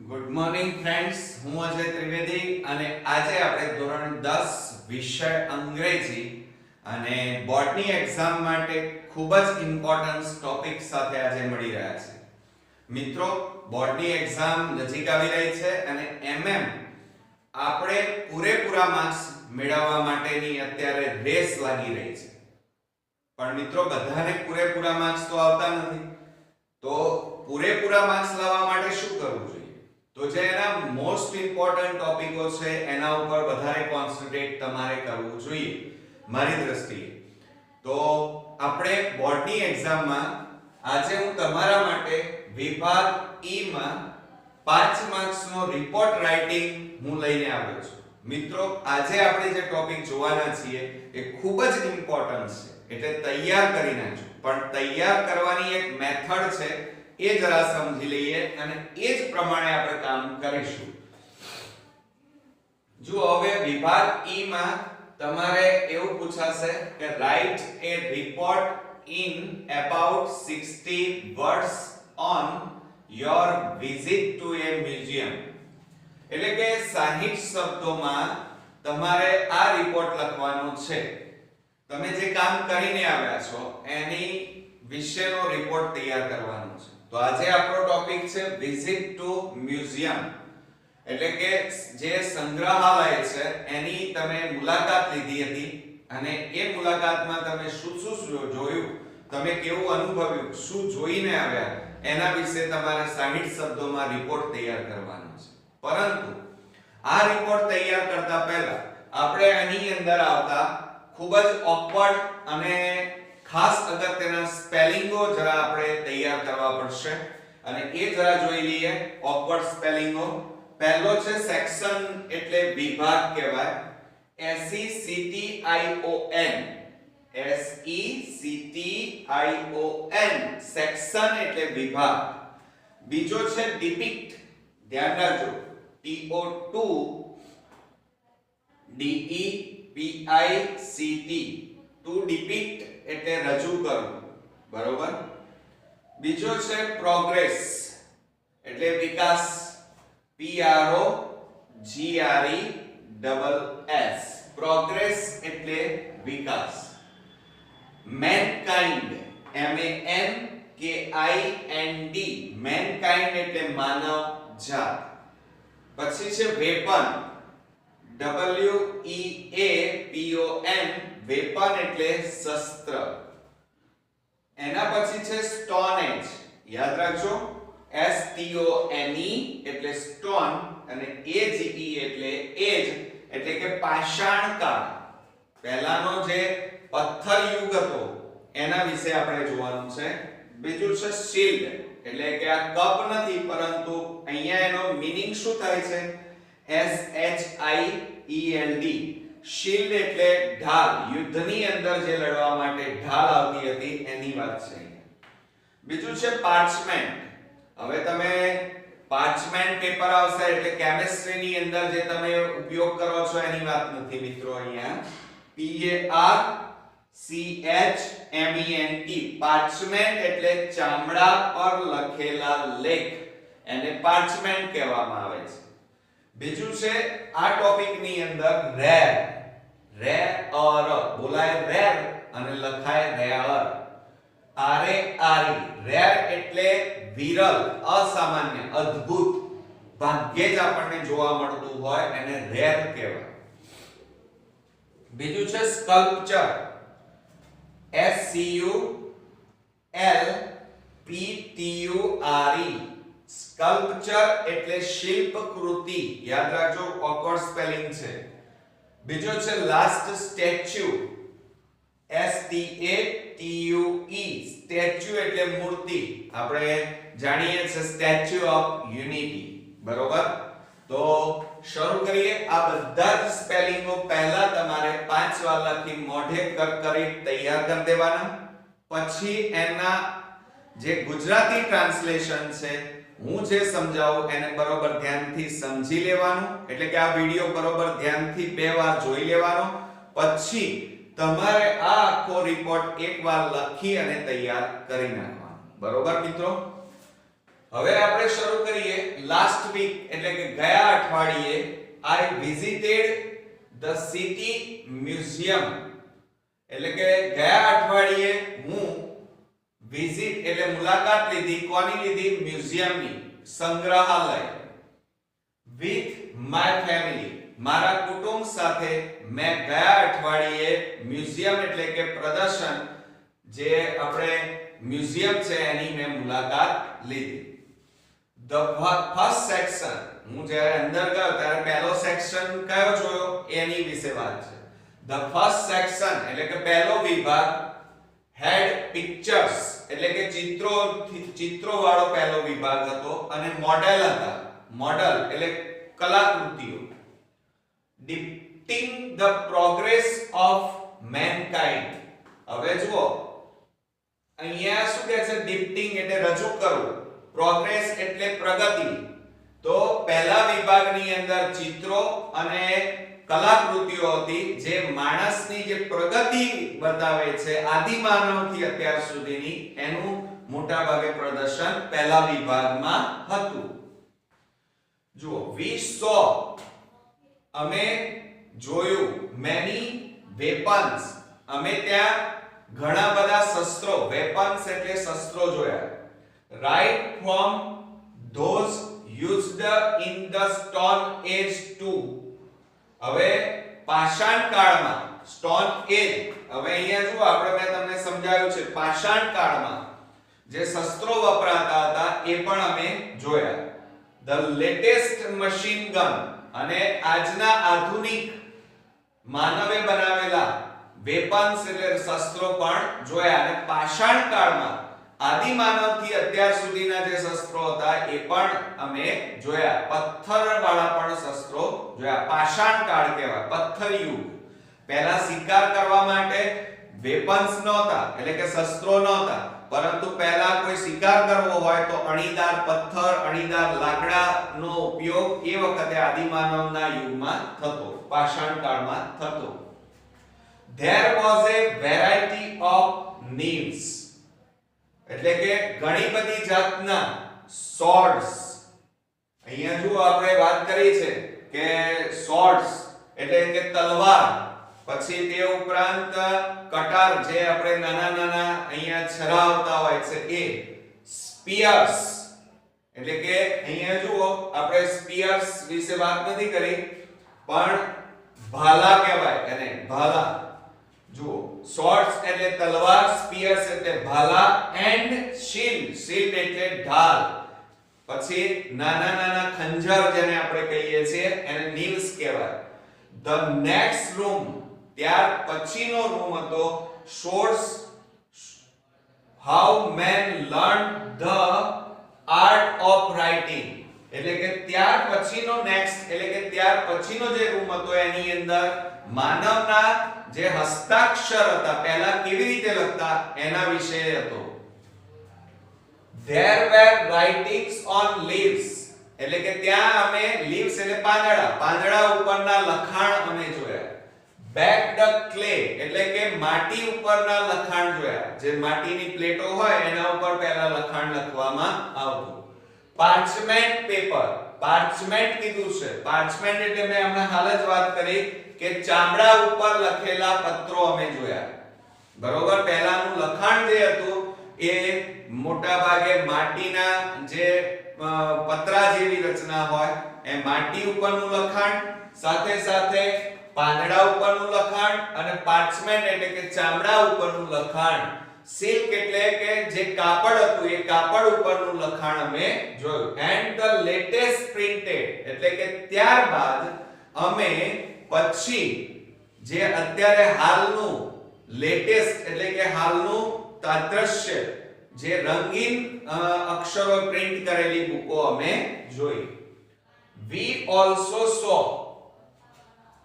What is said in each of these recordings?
Good morning friends, હું અજય ત્રિવેદી અને આજે આપણે ધોરણ 10 વિષય અંગ્રેજી અને બોર્ડની એક્ઝામ માટે ખૂબ જ ઇમ્પોર્ટન્ટ ટોપિક સાથે આજે મળી રહ્યા છે. મિત્રો, બોર્ડની એક્ઝામ નજીક આવી રહી છે અને આપણે પૂરેપૂરા માર્ક્સ મેળવવા માટેની અત્યારે રેસ લાગી રહી છે. પણ મિત્રો, બધાને પૂરેપૂરા માર્ક્સ તો આવતા નથી. તો પૂરેપૂરા માર્ક્સ લાવવા માટે શું કરવું જોઈએ? તો જે એના મોસ્ટ ઇમ્પોર્ટન્ટ ટોપિકો છે એના ઉપર વધારે કોન્સન્ટ્રેટ તમારે કરવું જોઈએ મારી દ્રષ્ટિએ. તો આપણે બોર્ડની એક્ઝામમાં આજે હું તમારા માટે વિભાગ ઈ માં 5 માર્ક્સનો રિપોર્ટ રાઇટિંગ હું લઈને આવ્યો છું. મિત્રો, આજે આપણે જે ટોપિક જોવાના છીએ એ ખૂબ જ ઇમ્પોર્ટન્ટ છે, એટલે તૈયાર કરી નાખજો. પણ તૈયાર કરવાની એક મેથડ છે, એ જરા સમજી લઈએ અને એ જ પ્રમાણે આપણે કામ કરીશું. જો હવે વિભાગ ઈ માં તમારે એવું પૂછાશે કે write a report in about 60 words on your visit to a museum. એટલે કે 60 શબ્દોમાં તમારે આ રિપોર્ટ લખવાનો છે. તમે જે કામ કરીને આવ્યા છો એની વિશેનો રિપોર્ટ તૈયાર કરવાનો છે. તો આજે આપણો ટોપિક છે વિઝિટ ટુ મ્યુઝિયમ, એટલે કે જે સંગ્રહાલય છે એની તમે મુલાકાત લીધી હતી અને એ મુલાકાતમાં તમે શું જોયું, તમે કેવું અનુભવ્યું, શું જોઈને આવ્યા, એના વિશે તમારે 60 શબ્દોમાં રિપોર્ટ તૈયાર કરવાનો છે. પરંતુ આ રિપોર્ટ તૈયાર કરતા પહેલા આપણે આની અંદર આવતા ખૂબ જ ઓકવર્ડ અને ખાસ અગત્યના સ્પેલિંગો જરા આપણે તૈયાર કરવા પડશે અને એ જરા જોઈ લઈએ. ઓકવર્ડ સ્પેલિંગો. પહેલો છે સેક્શન, એટલે વિભાગ કહેવાય. SECTION સેક્શન એટલે વિભાગ. બીજો છે ડિપિક્ટ. ધ્યાન રાખજો, TO2DEPICT, ટુ ડિપિક્ટ એટલે રજૂ કરવું, બરોબર. બીજો છે પ્રોગ્રેસ એટલે વિકાસ, PROGRESS, પ્રોગ્રેસ એટલે વિકાસ. મેનકાઇન્ડ, MANKIND, મેનકાઇન્ડ એટલે માનવ જાત. પછી છે વેપન, WEAPON, વેપન એટલે શસ્ત્ર. એના પછી છે સ્ટોન એજ, યાદ રાખજો, STONE એટલે સ્ટોન અને AGE એટલે એજ, એટલે કે પાષાણ કાળ. પહેલાનો જે પથ્થર યુગ હતો એના વિશે આપણે જોવાનું છે. બીજું છે શિલ્ડ, એટલે કે આ કપ નથી પરંતુ અહીંયા એનો મીનિંગ શું થાય છે? SHIELD, શિલ્ડ એટલે ઢાલ. યુદ્ધની અંદર જે લડવા માટે ઢાલ આવતી હતી એની વાત છે. બીજું છે પાર્ચમેન્ટ. હવે તમે પાર્ચમેન્ટ પેપર આવશે એટલે કેમિસ્ટ્રીની અંદર જે તમે ઉપયોગ કરો છો એની વાત નથી મિત્રો. અહીંયા PARCHMENT, પાર્ચમેન્ટ એટલે ચામડા પર લખેલા લેખ, એને પાર્ચમેન્ટ કહેવામાં આવે છે. બીજું છે આ ટોપિકની અંદર રેર, બોલાય રેર અને લખાય રેર, રેર એટલે વિરલ, અસામાન્ય, અદ્ભુત, ભાગ્યે જ આપણને જોવા મળતું હોય એને રેર કહેવાય. બીજું છે સ્કલ્પચર, SCULPTURE, સ્કલ્પચર એટલે શિલ્પકૃતિ. યાદ રાખજો, ઓકવર્ડ સ્પેલિંગ છે. બીજો છે લાસ્ટ સ્ટેચ્યુ, STATUE, સ્ટેચ્યુ એટલે મૂર્તિ. આપણે જાણીએ છીએ સ્ટેચ્યુ ઓફ યુનિટી, બરોબર. તો શરૂ કરીએ. આ બધા જ સ્પેલિંગો પહેલા તમારે 5 વાર લખી મોઢે કરી તૈયાર કરી દેવાના. પછી એના જે ગુજરાતી ટ્રાન્સલેશન છે, હું જે સમજાવું એને બરોબર ધ્યાનથી સમજી લેવાનું, એટલે કે આ વિડિયો બરોબર ધ્યાનથી 2 વાર જોઈ લેવાનો. પછી તમારે આ આખો રિપોર્ટ એકવાર લખી અને તૈયાર કરી નાખવાનો, બરોબર મિત્રો. હવે આપણે શરૂ કરીએ. લાસ્ટ વીક અઠવાડિયે I visited the city museum. એટલે કે ગયા અઠવાડિયે હું વિઝિટ એટલે મુલાકાત લીધી. કોની લીધી? મ્યુઝિયમની, સંગ્રહાલય. with my family, મારા કુટુંબ સાથે મેં ગયા અઠવાડિયે મ્યુઝિયમ એટલે કે પ્રદર્શન જે આપણે મ્યુઝિયમ છે એની મેં મુલાકાત લીધી. The first section, હું જ્યારે અંદર ગયો ત્યારે પહેલો સેક્શન કયો જોયો એની વિશે વાત છે. The first section એટલે કે પહેલો વિભાગ had pictures એટલે કે ચિત્રો વાળો પહેલો વિભાગ હતો અને મોડેલ હતા. મોડેલ એટલે કલાકૃતિઓ. Depicting the progress of mankind. હવે જુઓ અહીંયા શું કહે છે? ડિપિક્ટિંગ એટલે રજૂ કરવું, પ્રોગ્રેસ એટલે પ્રગતિ. તો પહેલા વિભાગની અંદર ચિત્રો અને કલાકૃતિઓ હતી જે માણસની જે પ્રગતિ બતાવે છે આદિમાનવથી અત્યાર સુધીની, એનું મોટા ભાગે પ્રદર્શન પહેલા વિભાગમાં હતું. જુઓ we saw અમે જોયું, many weapons અમે ત્યાં ઘણા બધા શસ્ત્રો, weapons એટલે શસ્ત્રો જોયા. right from those used in the stone age to, હવે પાષાણ કાળમાં, સ્ટોન એજ, હવે અહીંયા જો આપણે મેં તમને સમજાવ્યું છે પાષાણ કાળમાં જે શસ્ત્રો વપરાતા હતા એ પણ અમે જોયા. the latest machine gun અને આજના આધુનિક માનવે બનાવેલા વેપન્સ એટલે શસ્ત્રો પણ જોયા. અને પાષાણ કાળમાં આદિમાનવથી અત્યાર સુધીના જે શસ્ત્રો હતા એ પણ અમે જોયા. પથ્થરવાળા પણ શસ્ત્રો જોયા. પાષાણ કાળ કહેવાય, પથ્થર યુગ. પહેલા શિકાર કરવા માટે વેપન્સ નહોતા એટલે કે શસ્ત્રો નહોતા, પરંતુ પહેલા કોઈ શિકાર કરવો હોય તો અણીદાર પથ્થર, અણીદાર લાકડાનો ઉપયોગ એ વખતે આદિમાનવના યુગમાં થતો, પાષાણ કાળમાં થતો. There was a variety of knives એટલે કે ઘણી બધી જાતના swords. અહીંયા જો આપણે વાત કરી છે કે swords એટલે કે તલવાર, પછી તે ઉપરાંત કટાર જે આપણે નાના નાના અહીંયા છરા આવતા હોય છે એ, spears એટલે કે અહીંયા જુઓ આપણે spears વિશે વાત નથી કરી પણ ભાલા કહેવાય એને, ભાલા. જુઓ swords એટલે તલવાર, spears એટલે ભાલા, and shield એટલે ઢાલ. પછી નાના નાના ખંજર જેને આપણે કહીએ છીએ એને knives કહેવાય. the next room ત્યાર પછીનો રૂમ હતો shows how men learned the art of writing એટલે કે ત્યાર પછીનો next એટલે કે ત્યાર પછીનો જે રૂમ હતો એની અંદર માનવના જે હસ્તાક્ષર હતા પહેલા કેવી રીતે લખતા એના વિશે હતો. there were writings on leaves એટલે કે ત્યાં અમે leaves એટલે પાંદડા, પાંદડા ઉપરના લખાણ અમે જોયા. baked clay એટલે કે માટી ઉપરના લખાણ જોયા. જે માટીની પ્લેટો હોય એના ઉપર પહેલા લખાણ લખવામાં આવતું. parchment paper, parchment કીધું છે. parchment એટલે મેં હમણાં હાલ જ વાત કરી કે ચામડા ઉપર લખેલા પત્રો અમે જોયા. બરોબર, પહેલાનું લખાણ જે હતું એ મોટા ભાગે માટીના જે પતરા જેવી રચના હોય એ માટી ઉપરનું લખાણ, સાથે સાથે પાંદડા ઉપરનું લખાણ, અને પાર્ચમેન્ટ એટલે કે ચામડા ઉપરનું લખાણ. સિલ્ક એટલે કે જે કાપડ હતું એ કાપડ ઉપરનું લખાણ અમે જોયું. and the latest printed એટલે કે ત્યારબાદ અમે પછી જે અત્યારે હાલનું લેટેસ્ટ એટલે કે હાલનું તાદ્રશ્ય જે રંગીન અક્ષરો પ્રિન્ટ કરેલી બુકો અમે જોઈ. we also saw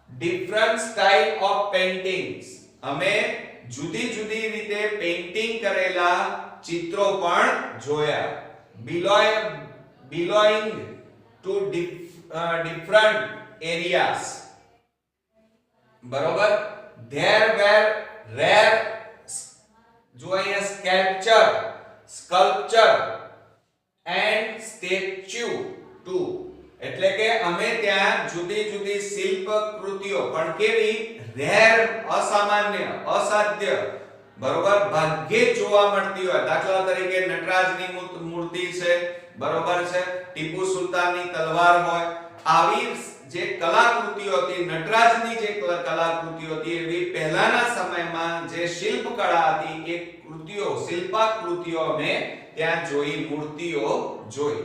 different style of paintings અમે જુદી જુદી રીતે પેઇન્ટિંગ કરેલા ચિત્રો પણ જોયા. belonging to different areas. બરોબર, there were rare જો અહીંયા sculpture and statue too એટલે કે અમે ત્યાં જુદી જુદી શિલ્પ કૃતિઓ પણ કેવી રેર, અસામાન્ય, અસાધ્ય, બરોબર, ભાગ્યે જોવા મળતી હોય. દાખલા તરીકે નટરાજની મૂર્તિ છે, બરોબર છે, ટીપુ સુલતાનની તલવાર હોય, આવી જે કલાકૃતિઓ હતી, નટરાજની જે કલાકૃતિઓ હતી, એવી પહેલાના સમયમાં જે શિલ્પ કળા હતી એ કૃતિઓ, શિલ્પાકૃતિઓ અમે ત્યાં જોઈ, મૂર્તિઓ જોઈ.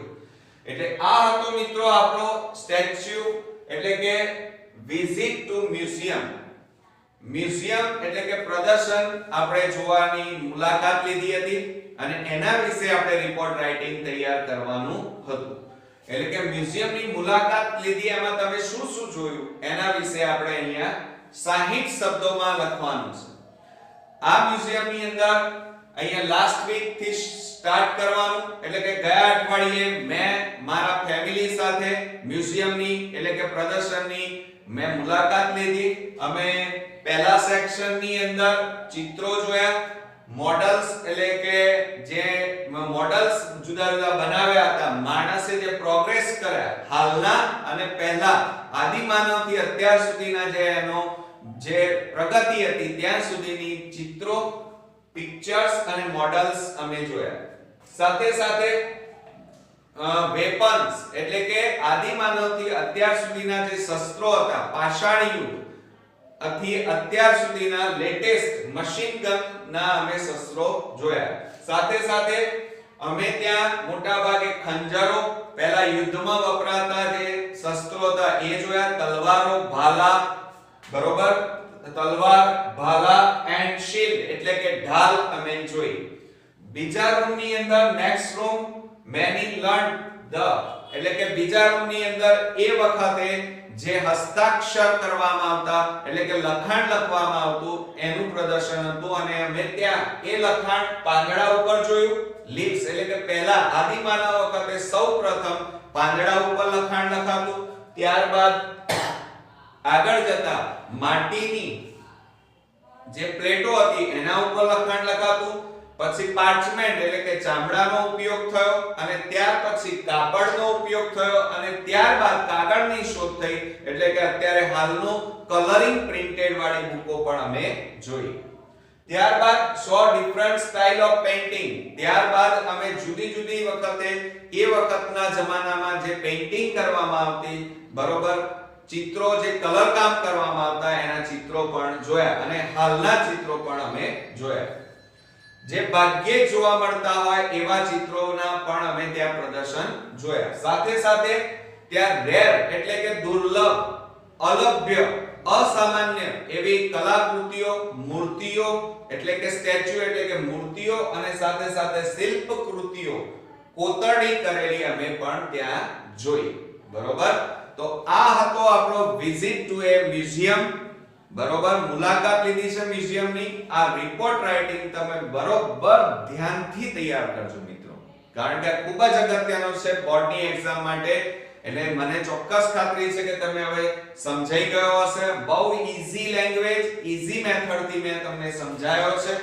એટલે આ હતો મિત્રો આપણો સ્ટેચ્યુ એટલે કે વિઝિટ ટુ મ્યુઝિયમ. મ્યુઝિયમ એટલે કે પ્રદર્શન આપણે જોવાની મુલાકાત લીધી હતી અને એના વિશે આપણે રિપોર્ટ રાઇટિંગ તૈયાર કરવાનું હતું. એટલે કે મ્યુઝિયમની મુલાકાત લીધી, એમાં તમે શું શું જોયું એના વિશે આપણે અહીંયા 60 શબ્દોમાં લખવાનું છે. આ મ્યુઝિયમની અંદર અહીંયા લાસ્ટ વીક થી સ્ટાર્ટ કરવાનું, એટલે કે ગયા અઠવાડિયે મેં મારા ફેમિલી સાથે મ્યુઝિયમની એટલે કે પ્રદર્શનની મેં મુલાકાત લીધી. અમે પહેલા સેક્શનની અંદર ચિત્રો જોયા, મોડલ્સ એટલે કે જે મોડલ્સ જુદા જુદા બનાવ્યા હતા, માણસે જે પ્રોગ્રેસ કર્યા હાલના અને પહેલા આદિમાનવથી અત્યાર સુધીના જે એનો જે પ્રગતિ હતી ત્યાં સુધીની ચિત્રો, પિક્ચર્સ અને મોડલ્સ અમે જોયા. સાથે સાથે વેપન્સ એટલે કે આદિમાનવથી અત્યાર સુધીના જે શસ્ત્રો હતા, પાષાણ યુગ થી અત્યાર સુધીના લેટેસ્ટ મશીન ગન ના અમે શસ્ત્રો જોયા. સાથે સાથે અમે ત્યાં મોટા ભાગે ખંજરો, પહેલા યુદ્ધમાં વપરાતા જે શસ્ત્રો હતા એ જોયા, તલવારો, ભાલા, બરોબર, તલવાર, ભાલા એન્ડ શીલ્ડ એટલે કે ઢાલ અમે જોઈ. બીજા રૂમની અંદર next room many learned the એટલે કે બીજા રૂમની અંદર એ વખતે જે હસ્તાક્ષર કરવામાં આવતા એટલે કે લખાણ લખવામાં આવતું એનું પ્રદર્શન હતું અને અમે ત્યાં એ લખાણ પાંદડા ઉપર જોયું. લીવ્સ એટલે કે પહેલા આદિમાનવ વખતે સૌપ્રથમ પાંદડા ઉપર લખાણ લખાતું, ત્યારબાદ આગળ જતા માટીની જે પ્લેટો હતી એના ઉપર લખાણ લખાતું, પછી પાર્ચમેન્ટ એટલે કે ચામડાનો ઉપયોગ થયો અને ત્યાર પછી કાપડનો ઉપયોગ થયો અને ત્યારબાદ કાગળની શોધ થઈ એટલે કે અત્યારે હાલનું કલરિંગ પ્રિન્ટેડ વાળી બુકો પણ અમે જોઈ. ત્યારબાદ 100 ડિફરન્ટ સ્ટાઇલ ઓફ પેઇન્ટિંગ, ત્યારબાદ અમે જુદી જુદી વખતે એ વખતના જમાનામાં જે પેઇન્ટિંગ કરવામાં આવતી, બરોબર, ચિત્રો જે કલર કામ કરવામાં આવતા એના ચિત્રો પણ જોયા અને હાલના ચિત્રો પણ અમે જોયા. જે ભાગ્યે જોવા મળતા હોય એવા ચિત્રોના પણ અમે ત્યાં પ્રદર્શન જોયા. સાથે સાથે ત્યાં રેર એટલે કે દુર્લભ, અલભ્ય, અસામાન્ય એવી કલાકૃતિઓ, મૂર્તિઓ એટલે કે સ્ટેચ્યુ એટલે કે મૂર્તિઓ અને સાથે સાથે શિલ્પ કૃતિઓ, કોતરણી કરેલી અમે પણ ત્યાં જોઈ. બરોબર, તો આ હતો આપણો વિઝિટ ટુ એ મ્યુઝિયમ. બરોબર, મુલાકાત લીધી છે મ્યુઝિયમની. આ રિપોર્ટ રાઇટિંગ તમે બરોબર ધ્યાનથી તૈયાર કરજો મિત્રો, કારણ કે ખૂબ જ અગત્યનો છે બોર્ડની એક્ઝામ માટે. એટલે મને ચોક્કસ ખાતરી છે કે તમે હવે સમજાઈ ગયો હશે. બહુ ઈઝી લેંગ્વેજ, ઈઝી મેથડથી મેં તમને સમજાયો છે.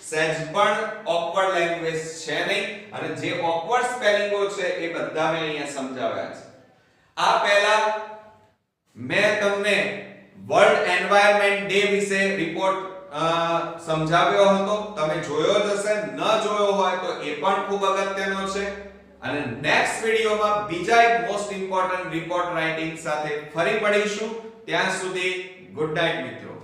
સહેજ પણ ઓકવર્ડ લેંગ્વેજ છે નહીં અને જે ઓકવર્ડ સ્પેલિંગો છે એ બધા મેં અહીંયા સમજાવ્યા છે. આ પહેલા મેં તમને વર્લ્ડ એન્વાયરમેન્ટ ડે વિશે રિપોર્ટ સમજાવ્યો હતો, તમે જોયો જ હશે. ન જોયો હોય તો એ પણ ખૂબ અગત્યનો છે. અને નેક્સ્ટ વિડિયોમાં બીજા એક મોસ્ટ ઇમ્પોર્ટન્ટ રિપોર્ટ રાઇટિંગ સાથે ફરી મળીશું. ત્યાં સુધી ગુડ નાઇટ મિત્રો.